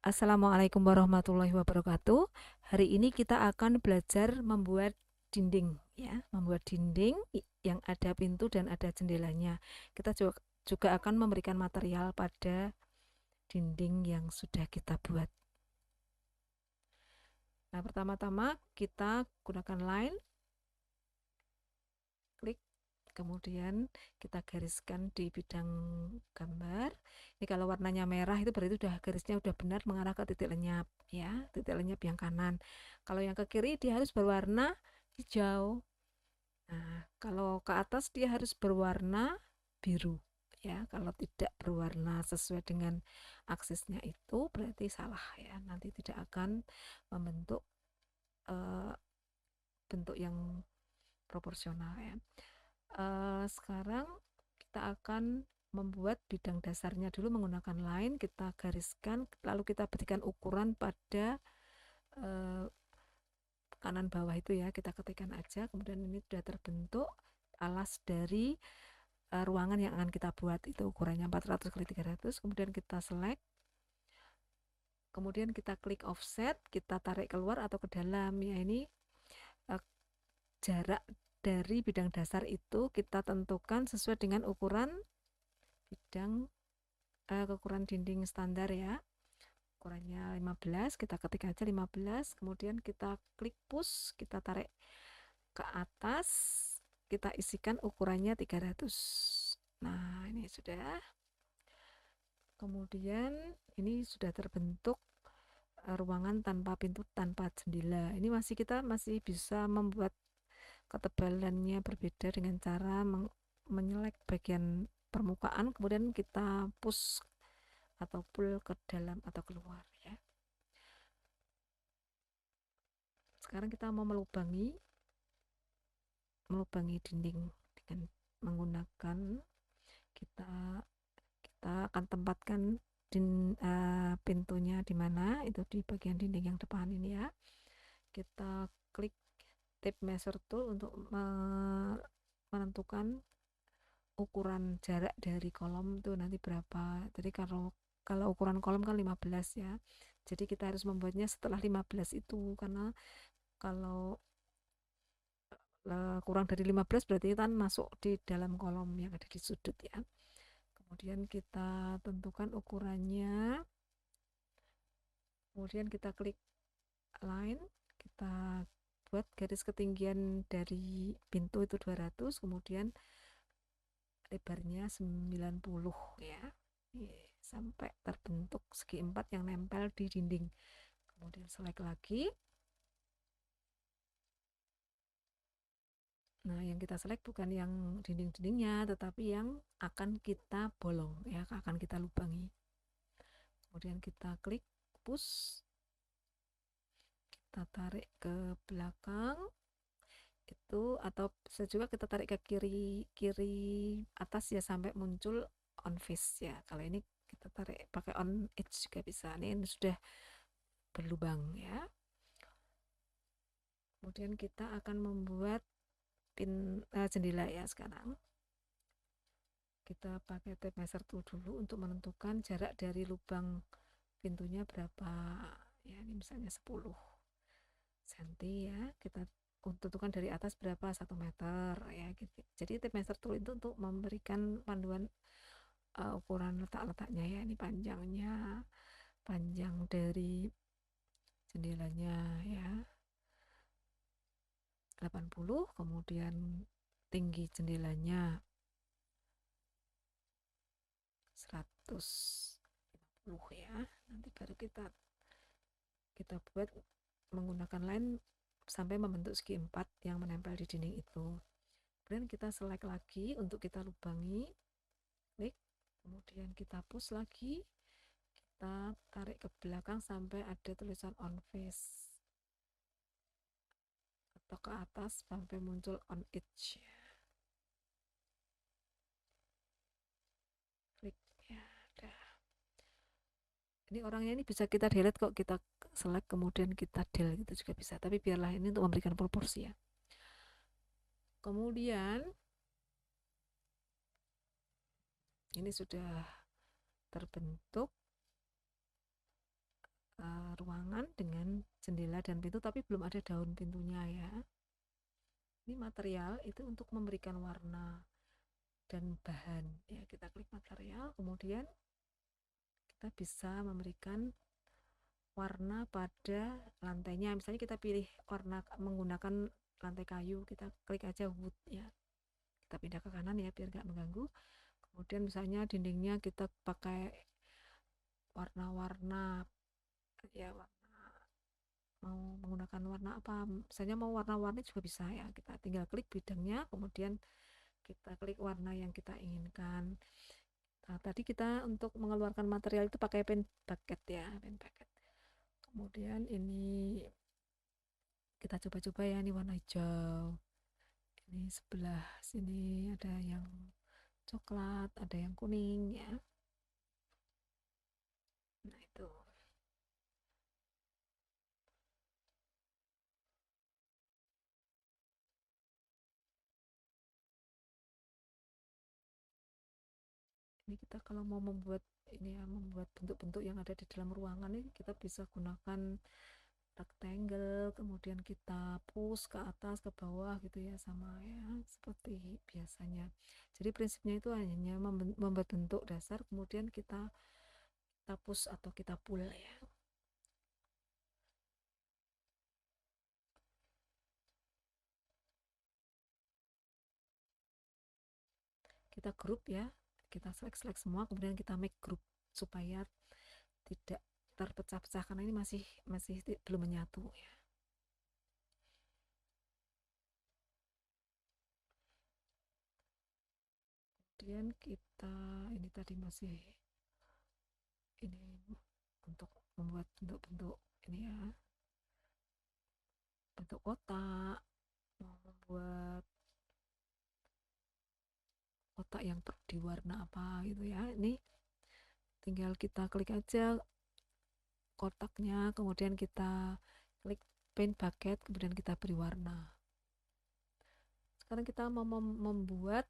Assalamualaikum warahmatullahi wabarakatuh. Hari ini kita akan belajar membuat dinding, ya, membuat dinding yang ada pintu dan ada jendelanya. Kita juga akan memberikan material pada dinding yang sudah kita buat. Nah, pertama-tama kita gunakan line, klik, kemudian kita gariskan di bidang gambar. Ini kalau warnanya merah itu berarti garisnya udah benar mengarah ke titik lenyap, ya, titik lenyap yang kanan. Kalau yang ke kiri dia harus berwarna hijau. Nah, kalau ke atas dia harus berwarna biru, ya. Kalau tidak berwarna sesuai dengan aksesnya itu berarti salah, ya. Nanti tidak akan membentuk bentuk yang proporsional, ya. Sekarang kita akan membuat bidang dasarnya dulu menggunakan line, kita gariskan, lalu kita berikan ukuran pada kanan bawah itu, ya, kita ketikkan aja. Kemudian ini sudah terbentuk alas dari ruangan yang akan kita buat, itu ukurannya 400 x 300. Kemudian kita select, kemudian kita klik offset, kita tarik keluar atau ke dalam, ya. Ini jarak dari bidang dasar itu kita tentukan sesuai dengan ukuran bidang ukuran dinding standar, ya. Ukurannya 15, kita ketik aja 15, kemudian kita klik push, kita tarik ke atas, kita isikan ukurannya 300. Nah, ini sudah. Kemudian ini sudah terbentuk ruangan tanpa pintu, tanpa jendela. Ini kita masih bisa membuat ketebalannya berbeda dengan cara menyelek bagian permukaan, kemudian kita push atau pull ke dalam atau keluar, ya. Sekarang kita mau melubangi dinding dengan menggunakan kita akan tempatkan pintunya di mana, itu di bagian dinding yang depan ini, ya. Kita klik tape measure tool untuk menentukan ukuran jarak dari kolom itu nanti berapa. Jadi kalau ukuran kolom kan 15, ya. Jadi kita harus membuatnya setelah 15 itu, karena kalau kurang dari 15 berarti kan masuk di dalam kolom yang ada di sudut, ya. Kemudian kita tentukan ukurannya, kemudian kita klik line, kita buat garis ketinggian dari pintu itu 200, kemudian lebarnya 90, ya, sampai terbentuk segi 4 yang nempel di dinding. Kemudian select lagi. Nah, yang kita select bukan yang dinding-dindingnya, tetapi yang akan kita bolong, ya, akan kita lubangi. Kemudian kita klik push, kita tarik ke belakang itu, atau bisa juga kita tarik ke kiri atas, ya, sampai muncul on face, ya. Kalau ini kita tarik pakai on edge juga bisa. Ini sudah berlubang, ya. Kemudian kita akan membuat jendela, ya. Sekarang kita pakai tape measure tool dulu untuk menentukan jarak dari lubang pintunya berapa, ya. Ini misalnya 10 cm, ya. Kita tentukan dari atas berapa, 1 meter, ya, gitu. Jadi tape measure tool itu untuk memberikan panduan ukuran letak-letaknya, ya. Ini panjang dari jendelanya, ya, 80, kemudian tinggi jendelanya 150, ya. Nanti baru kita buat menggunakan line sampai membentuk segi 4 yang menempel di dinding itu. Kemudian kita select lagi untuk kita lubangi, klik, kemudian kita push lagi, kita tarik ke belakang sampai ada tulisan on face, atau ke atas sampai muncul on edge, ya. Klik, ya, udah. Ini orangnya ini bisa kita delete kok, kita select kemudian kita del gitu juga bisa, tapi biarlah ini untuk memberikan proporsi, ya. Kemudian ini sudah terbentuk ruangan dengan jendela dan pintu, tapi belum ada daun pintunya ya. Ini material itu untuk memberikan warna dan bahan ya. Kita klik material, kemudian kita bisa memberikan warna pada lantainya. Misalnya kita pilih warna menggunakan lantai kayu, kita klik aja wood ya. Kita pindah ke kanan ya biar nggak mengganggu. Kemudian misalnya dindingnya kita pakai warna-warna ya, mau menggunakan warna apa, misalnya mau warna-warni juga bisa ya. Kita tinggal klik bidangnya, kemudian kita klik warna yang kita inginkan. Nah, tadi kita untuk mengeluarkan material itu pakai pen bucket ya, pen bucket. Kemudian ini kita coba-coba ya, ini warna hijau. Ini sebelah sini ada yang coklat, ada yang kuning ya. Nah, itu. Ini kita kalau mau membuat ini ya, membuat bentuk-bentuk yang ada di dalam ruangan ini, kita bisa gunakan rectangle, kemudian kita push ke atas ke bawah gitu ya, sama ya seperti biasanya. Jadi prinsipnya itu hanya membuat bentuk dasar, kemudian kita push atau kita pull ya. Kita grup ya, kita select semua, kemudian kita make group supaya tidak terpecah-pecah karena ini masih belum menyatu ya. Kemudian kita ini tadi masih ini untuk membuat bentuk-bentuk ini ya, bentuk kotak, mau membuat kotak yang diwarna apa gitu ya. Ini tinggal kita klik aja kotaknya, kemudian kita klik paint bucket, kemudian kita beri warna. Sekarang kita mau membuat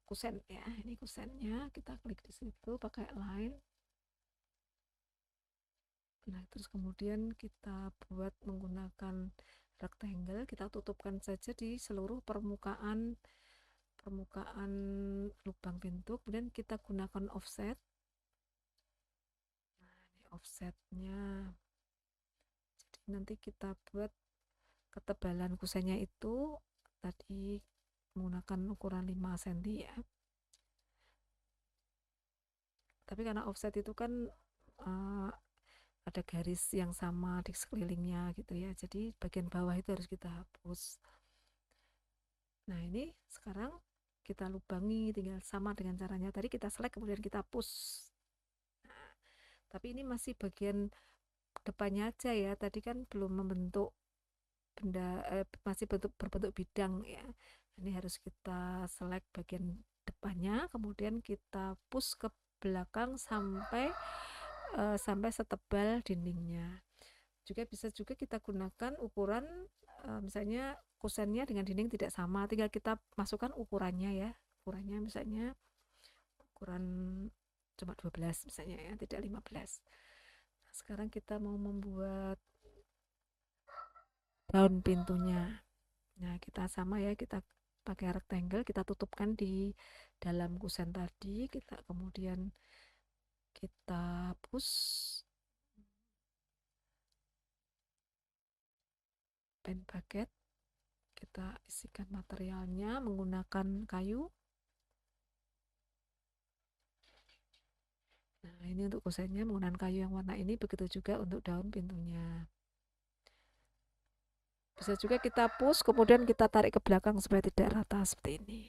kusen ya. Ini kusennya, kita klik di situ pakai line. Nah, terus kemudian kita buat menggunakan rectangle, kita tutupkan saja di seluruh permukaan lubang pintu, kemudian kita gunakan offset. Nah, ini offsetnya, jadi nanti kita buat ketebalan kusennya itu tadi menggunakan ukuran 5 cm ya, tapi karena offset itu kan ada garis yang sama di sekelilingnya gitu ya, jadi bagian bawah itu harus kita hapus. Nah, ini sekarang kita lubangi, tinggal sama dengan caranya tadi, kita select kemudian kita push. Nah, tapi ini masih bagian depannya aja ya, tadi kan belum membentuk benda, masih berbentuk bidang ya. Ini harus kita select bagian depannya, kemudian kita push ke belakang sampai setebal dindingnya. Juga bisa juga kita gunakan ukuran, misalnya kusennya dengan dinding tidak sama, tinggal kita masukkan ukurannya ya, ukurannya misalnya ukuran cuma 12 misalnya ya, tidak 15. Nah, sekarang kita mau membuat daun pintunya. Nah, kita sama ya, kita pakai rectangle, kita tutupkan di dalam kusen tadi, kita kemudian kita push paint bucket, kita isikan materialnya menggunakan kayu. Nah, ini untuk kusennya menggunakan kayu yang warna ini, begitu juga untuk daun pintunya. Bisa juga kita push, kemudian kita tarik ke belakang supaya tidak rata seperti ini.